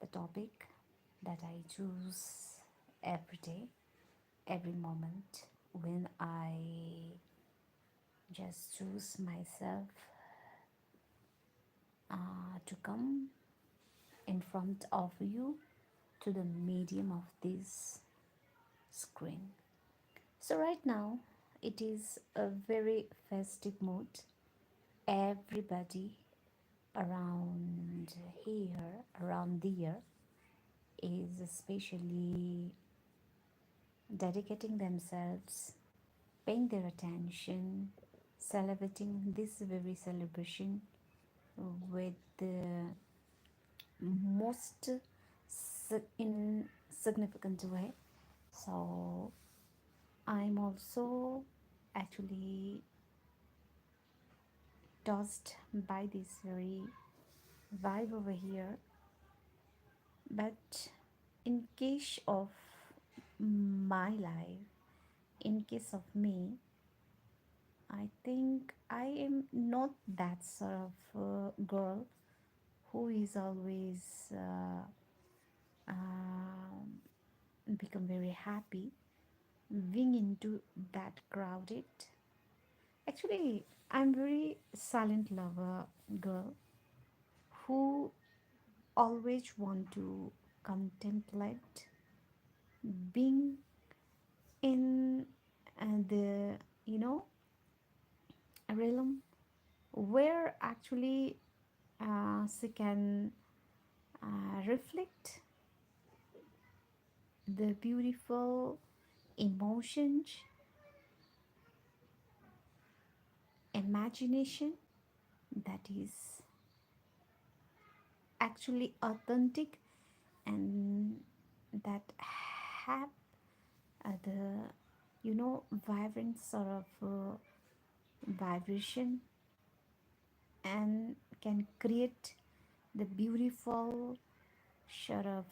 a topic that I choose every day, every moment when I just choose myself to come in front of you to the medium of this screen. So, right now, it is a very festive mood. Everybody around here, around the year, is especially dedicating themselves, paying their attention, celebrating this very celebration with the most insignificant way. So I'm also actually tossed by this very vibe over here. But in case of my life, in case of me, I think I am not that sort of girl who is always become very happy being into that crowded. Actually, I'm very silent lover girl who always want to contemplate being in the you know realm where actually she can reflect the beautiful emotions, imagination that is actually authentic and that have the vibrant sort of vibration and can create the beautiful sort of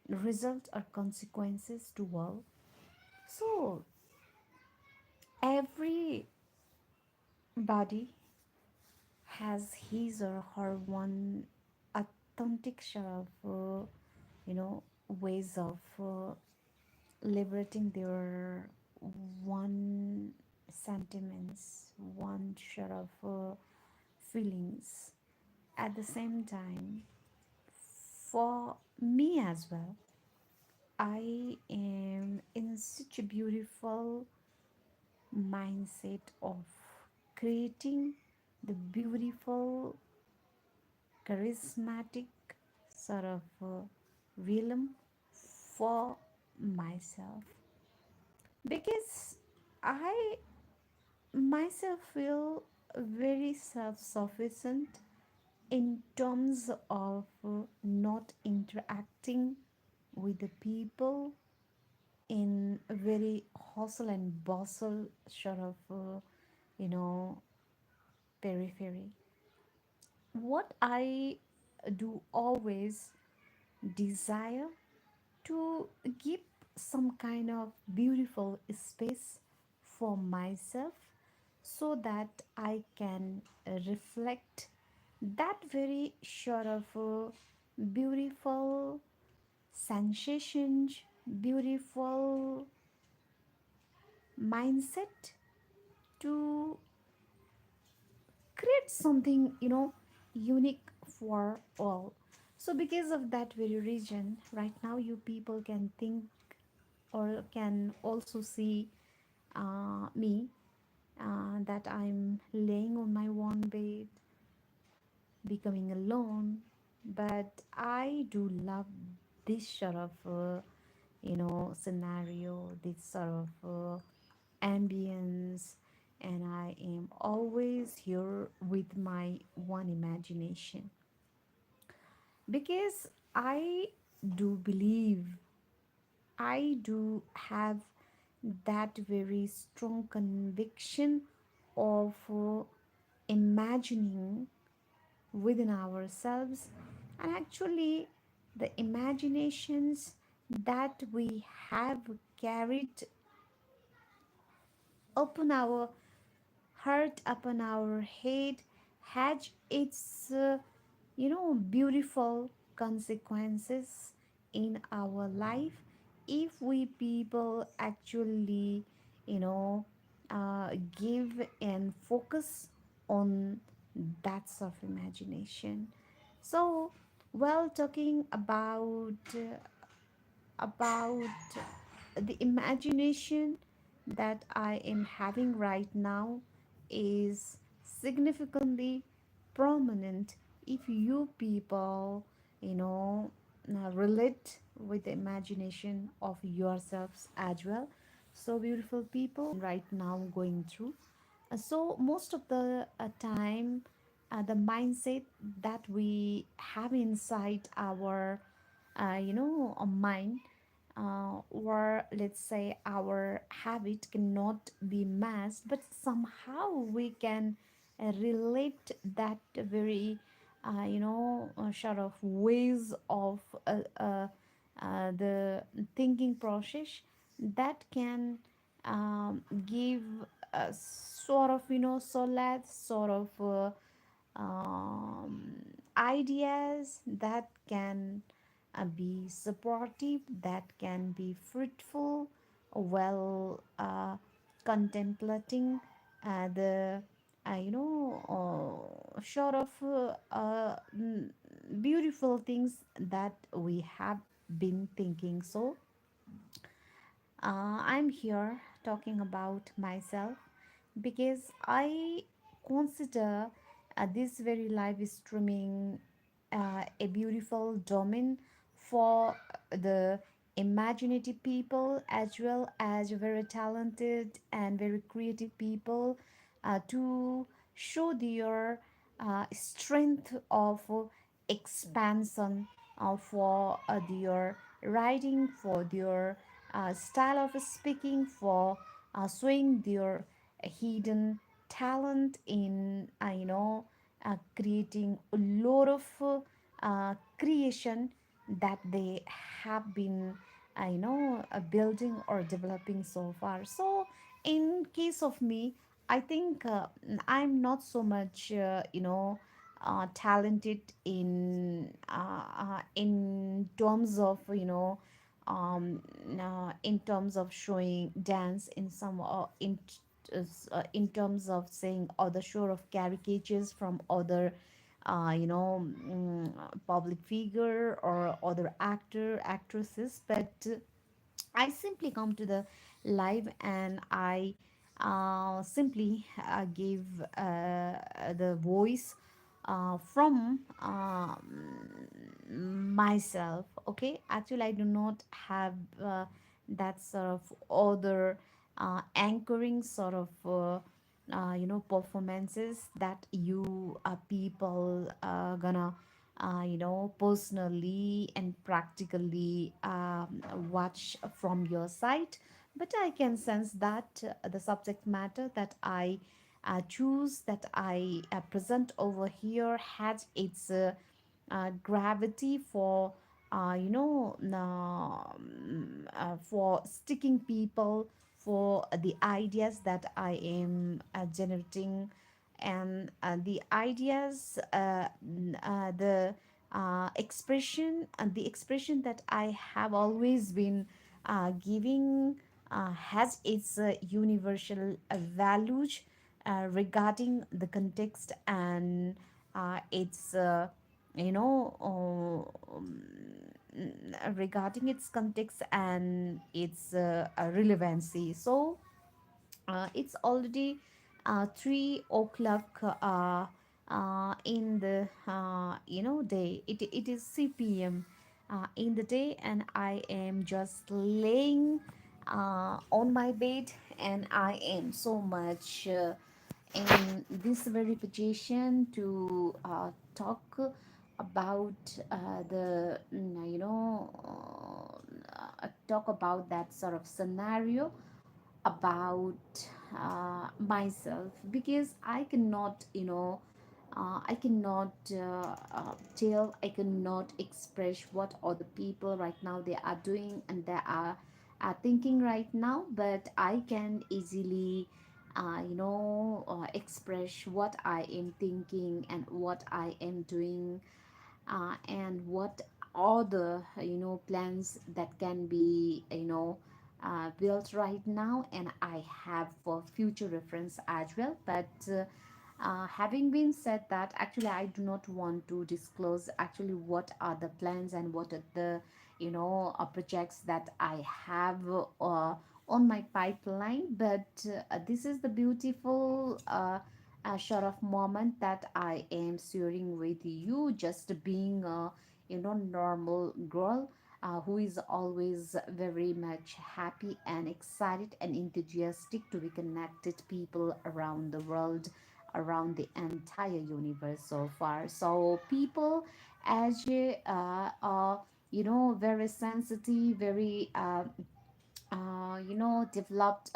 result or consequences to all. So everybody has his or her one authentic sort of ways of liberating their one sentiments, one sort of feelings. At the same time, for me as well, I am in such a beautiful mindset of creating the beautiful, charismatic sort of realm for myself because I myself feel very self sufficient in terms of not interacting with the people in a very hustle and bustle sort of you know periphery. What I do always desire to give some kind of beautiful space for myself so that I can reflect that very sort of beautiful sensations, beautiful mindset to create something unique for all. So because of that very reason, right now you people can think or can also see me that I'm laying on my one bed, becoming alone. But I do love this sort of, scenario, this sort of ambience, and I am always here with my one imagination because I do believe, I do have that very strong conviction of imagining within ourselves, and actually the imaginations that we have carried upon our heart, upon our head, has its beautiful consequences in our life if we people actually you know give and focus on that sort of imagination. So, well, talking about the imagination that I am having right now is significantly prominent if you people, you know, relate with the imagination of yourselves as well. So, beautiful people, right now going through. So, most of the time, the mindset that we have inside our mind, or let's say our habit cannot be masked, but somehow we can relate that very sort of ways of the thinking process that can give a sort of solid sort of um, ideas that can be supportive, that can be fruitful, well, contemplating the sort of beautiful things that we have been thinking. So I'm here talking about myself because I consider this very live streaming a beautiful domain for the imaginative people as well as very talented and very creative people to show their strength of expansion for their writing, for their style of speaking, for showing their hidden talent in creating a lot of creation that they have been building or developing so far. So in case of me, I think I'm not so much talented in terms of in terms of showing dance in some in terms of saying other sort of caricatures from other public figure or other actresses, but I simply come to the live and I simply give the voice from myself. Okay, actually, I do not have that sort of other anchoring sort of performances that you people gonna personally and practically watch from your side. But I can sense that the subject matter that I choose, that I present over here, has its gravity for for sticking people, for the ideas that I am generating, and the ideas the expression and the expression that I have always been giving has its universal values regarding the context and its you know regarding its context and its relevancy. So it's already 3 o'clock in the day. It is CPM in the day, and I am just laying on my bed, and I am so much in this very position to talk about the talk about that sort of scenario about myself, because I cannot I cannot tell, I cannot express what other people right now they are doing and they are thinking right now, but I can easily express what I am thinking and what I am doing, and what are the plans that can be built right now, and I have for future reference as well. But having been said that, actually I do not want to disclose actually what are the plans and what are the projects that I have on my pipeline. But this is the beautiful sort of moment that I am sharing with you, just being a normal girl who is always very much happy and excited and enthusiastic to be connected people around the world, around the entire universe so far. So people, as are very sensitive, very developed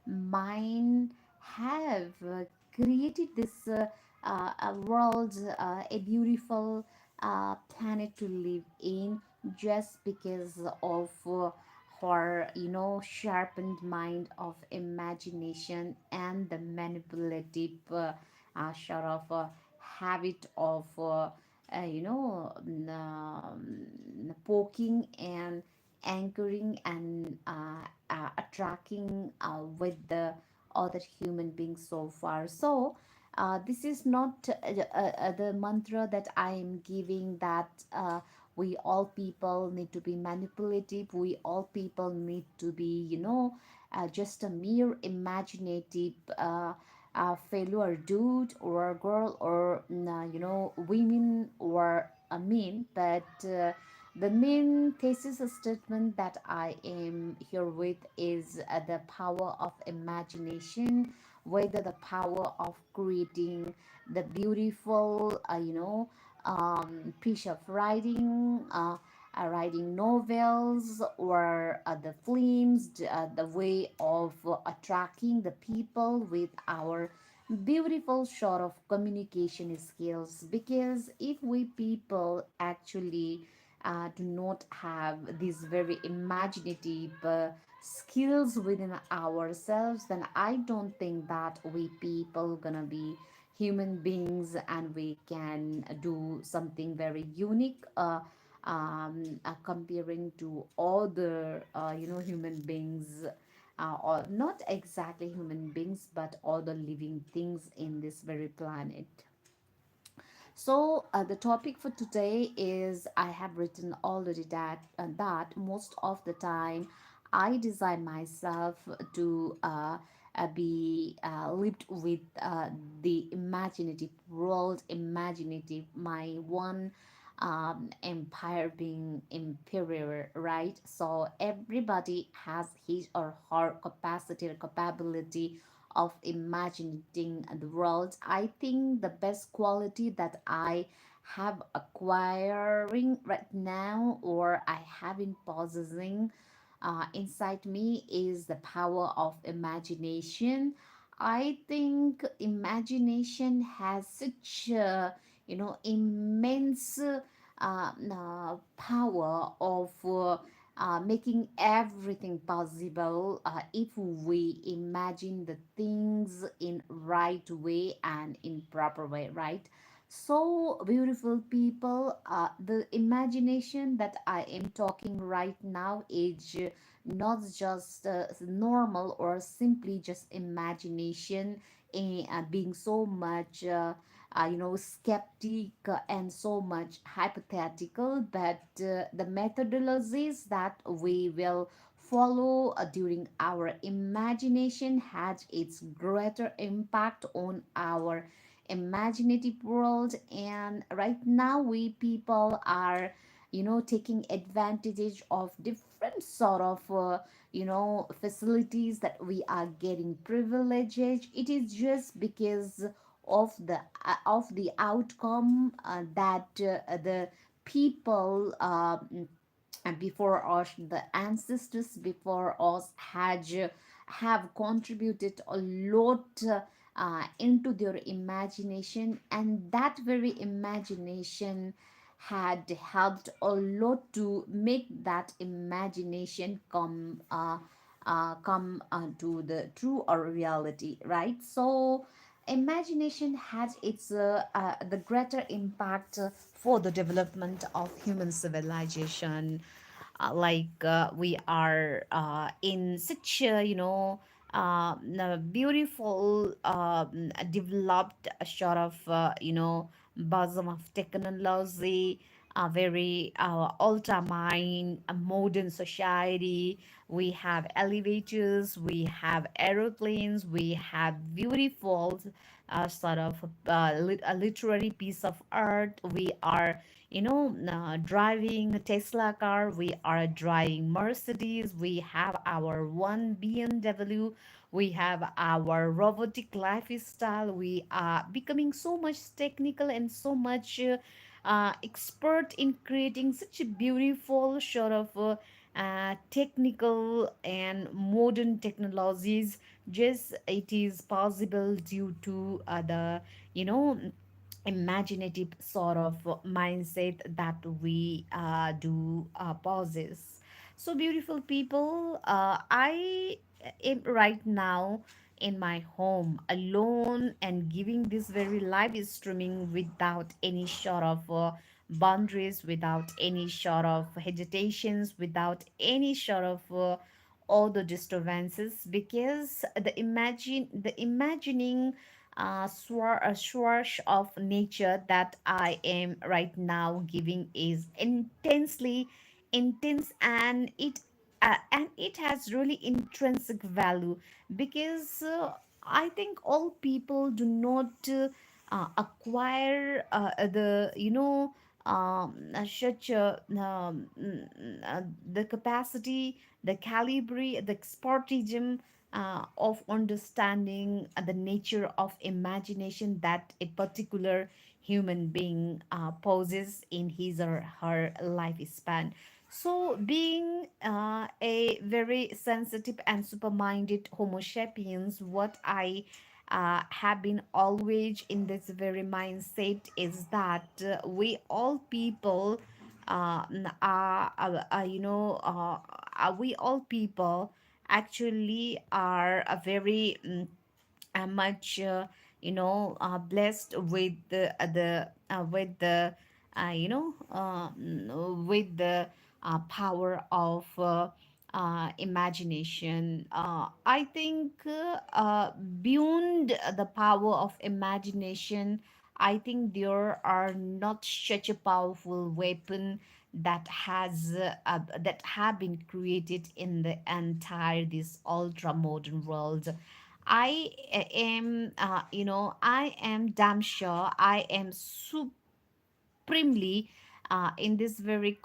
mind, have created this world, a beautiful planet to live in, just because of her sharpened mind of imagination and the manipulative sort of habit of poking and anchoring and attracting with the other human beings so far. So this is not the mantra that I am giving, that we all people need to be manipulative, we all people need to be just a mere imaginative failure dude or girl, or women or a men. But the main thesis statement that I am here with is the power of imagination, whether the power of creating the beautiful, piece of writing, writing novels, or the films, the way of attracting the people with our beautiful sort of communication skills. Because if we people actually do not have these very imaginative skills within ourselves, then I don't think that we people gonna be human beings and we can do something very unique, comparing to other human beings, or not exactly human beings but other living things in this very planet. So the topic for today is, I have written already that most of the time I design myself to be lived with the imaginative world, imaginative my one empire being inferior, right? So everybody has his or her capacity or capability of imagining the world. I think the best quality that I have acquiring right now, or I have been possessing inside me, is the power of imagination. I think imagination has such a immense power of making everything possible if we imagine the things in right way and in proper way, right? So beautiful people, the imagination that I am talking right now is not just normal or simply just imagination, being so much skeptic and so much hypothetical. But the methodologies that we will follow during our imagination had its greater impact on our imaginative world. And right now we people are taking advantage of different sort of facilities that we are getting privileges. It is just because of the outcome that the people and before us, the ancestors before us had have contributed a lot into their imagination, and that very imagination had helped a lot to make that imagination come come to the true or reality, right? So imagination has its the greater impact for the development of human civilization. We are in such a beautiful developed sort of bosom of technology, a very ultra mind, a modern society. We have elevators, we have aeroplanes, we have beautiful a literary piece of art. We are driving a Tesla car, we are driving Mercedes, we have our one BMW, we have our robotic lifestyle. We are becoming so much technical and so much expert in creating such a beautiful sort of technical and modern technologies. Just it is possible due to the you know imaginative sort of mindset that we do possess. So, beautiful people, I am right now in my home alone and giving this very live streaming without any sort of boundaries, without any sort of hesitations, without any sort of all the disturbances, because the imagining source of nature that I am right now giving is intensely intense, and it has really intrinsic value, because I think all people do not acquire the such the capacity, the calibre, the expertism of understanding the nature of imagination that a particular human being poses in his or her lifespan. So, being a very sensitive and super minded Homo sapiens, what I have been always in this very mindset is that we all people we all people actually are a very much blessed with with the power of imagination. I think beyond the power of imagination, I think there are not such a powerful weapon that that have been created in the entire this ultra modern world. I am damn sure, I am supremely in this very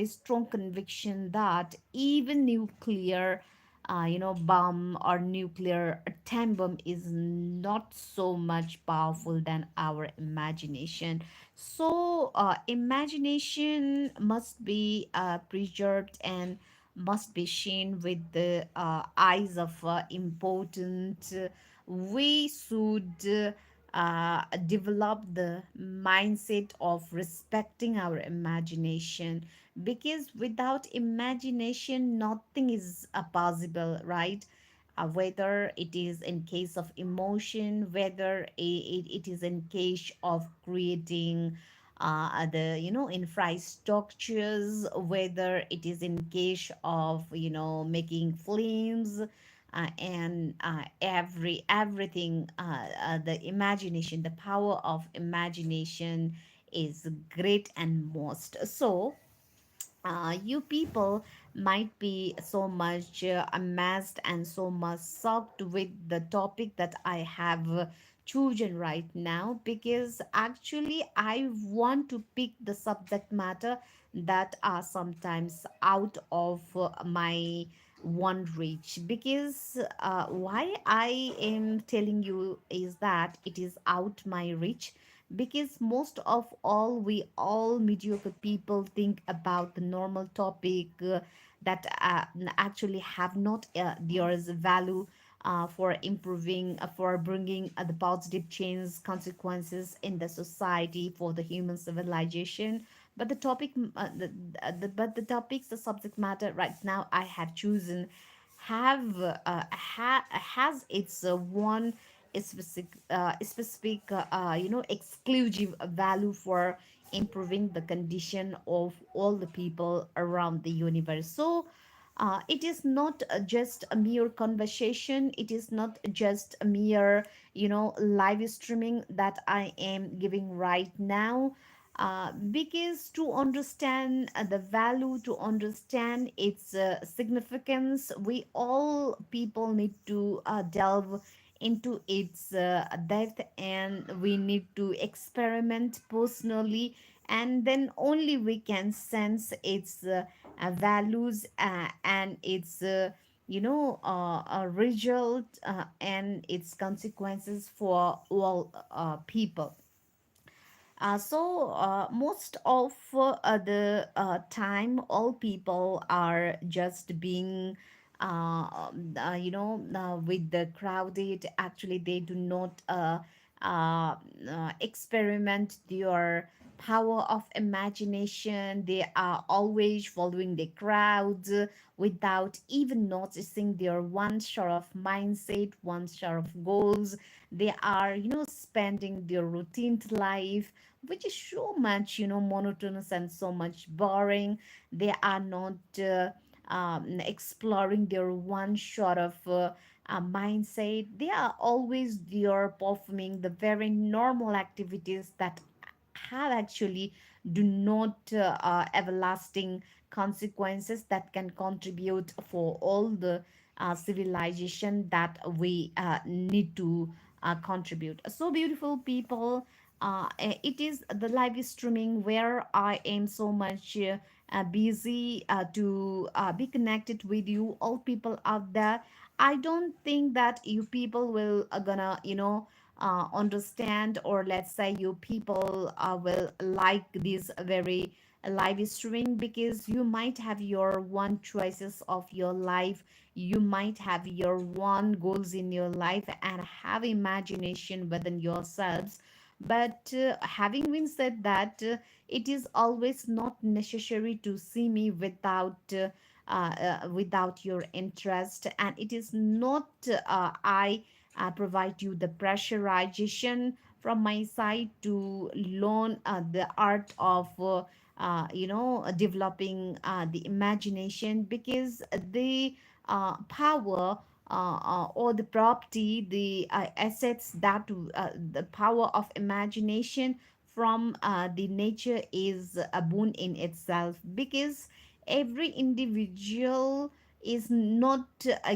strong conviction that even nuclear bomb or nuclear atom bomb is not so much powerful than our imagination. So imagination must be preserved and must be seen with the eyes of important. We should develop the mindset of respecting our imagination, because without imagination nothing is possible, right? Whether it is in case of emotion, whether it is in case of creating the infrastructures, whether it is in case of making films, and everything, the imagination, the power of imagination is great and most. So you people might be so much amazed and so much shocked with the topic that I have chosen right now, because actually I want to pick the subject matter that are sometimes out of my one reach. Because why I am telling you is that it is out my reach, because most of all we all mediocre people think about the normal topic that actually have not there's value for improving, for bringing the positive change consequences in the society for the human civilization. But the topic, but the topics, the subject matter right now I have chosen has its one specific exclusive value for improving the condition of all the people around the universe. So it is not just a mere conversation, it is not just a mere live streaming that I am giving right now, because to understand the value, to understand its significance, we all people need to delve into its depth, and we need to experiment personally, and then only we can sense its values and its result and its consequences for all people. Most of the time, all people are just being, with the crowded. Actually, they do not experiment their power of imagination. They are always following the crowd without even noticing their one sort of mindset, one sort of goals. They are, spending their routine life, which is so much monotonous and so much boring. They are not exploring their one sort of mindset. They are always there performing the very normal activities that have actually do not everlasting consequences that can contribute for all the civilization that we need to contribute. So beautiful people, it is the live streaming where I am so much busy to be connected with you all people out there. I don't think that you people will gonna understand, or let's say you people will like this very live streaming, because you might have your one choices of your life, you might have your one goals in your life and have imagination within yourselves. But having been said that, it is always not necessary to see me without your interest, and it is not I provide you the pressurization from my side to learn the art of developing the imagination, because the power or the property, the assets that the power of imagination from the nature is a boon in itself, because every individual is not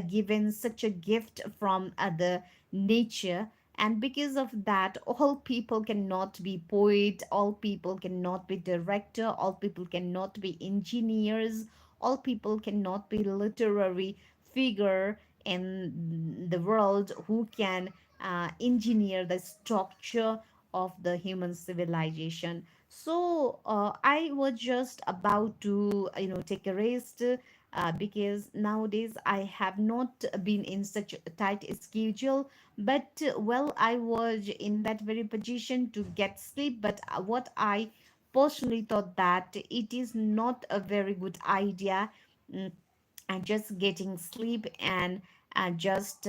given such a gift from the nature. And because of that, all people cannot be poet, all people cannot be director, all people cannot be engineers, all people cannot be literary figure in the world who can engineer the structure of the human civilization. So I was just about to take a rest, because nowadays I have not been in such a tight schedule. But well, I was in that very position to get sleep. But what I personally thought that it is not a very good idea, mm, and just getting sleep and just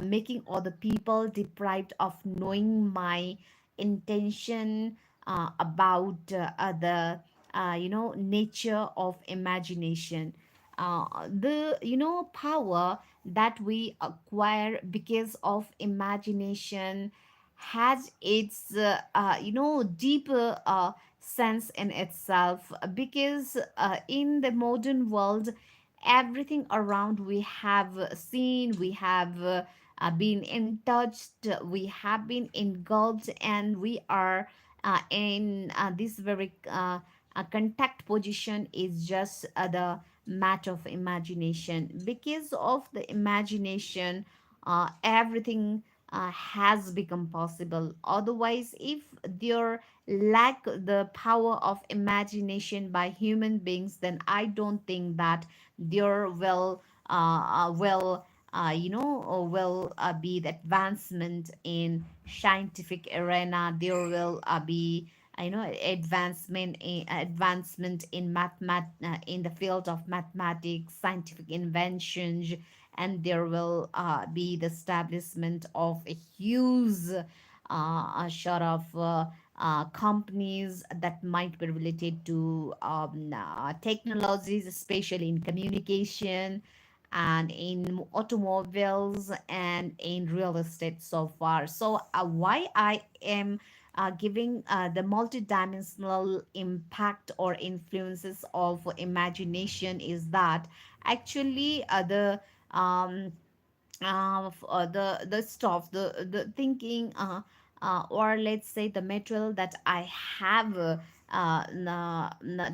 making other people deprived of knowing my intention about the nature of imagination, the power that we acquire because of imagination has its deeper sense in itself, because in the modern world, everything around we have seen, we have been in touch, we have been engulfed, and we are in this very contact position is just the matter of imagination. Because of the imagination, everything has become possible. Otherwise, if there lack the power of imagination by human beings, then I don't think that there will be the advancement in scientific arena. There will be advancement in in the field of mathematics, scientific inventions, and there will be the establishment of a huge sort of companies that might be related to technologies, especially in communication and in automobiles and in real estate so far. So, why I am giving the multidimensional impact or influences of imagination is that actually um, the stuff, the thinking, or let's say the material that I have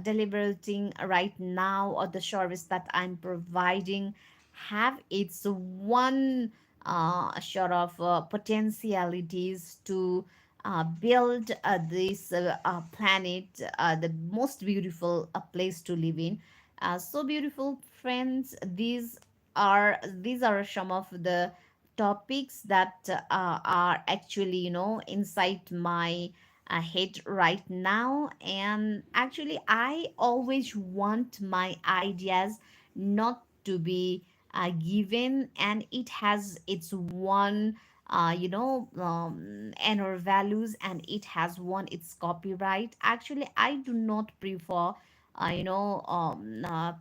deliberating right now, or the service that I'm providing, have its one sort of potentialities to build this planet, the most beautiful place to live in. So beautiful, friends. These are some of the topics that are actually, inside my head right now. And actually, I always want my ideas not to be given, and it has its one inner values, and it has one its copyright. Actually, I do not prefer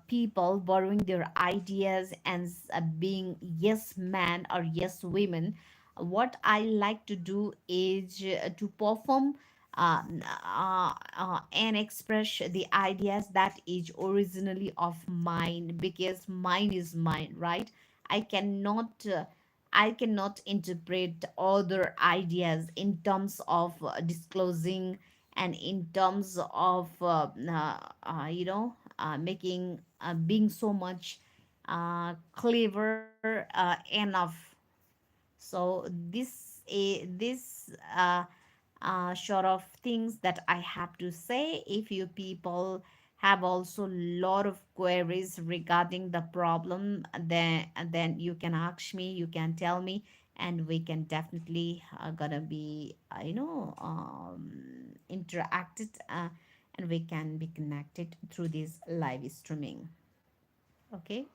people borrowing their ideas and being yes man or yes women. What I like to do is to perform and express the ideas that is originally of mine, because mine is mine, right? I cannot. I cannot interpret other ideas in terms of disclosing, and in terms of making being so much clever enough. So this sort of things that I have to say. If you people have also lot of queries regarding the problem, then you can ask me, you can tell me, and we can definitely gonna be interacted, and we can be connected through this live streaming. Okay.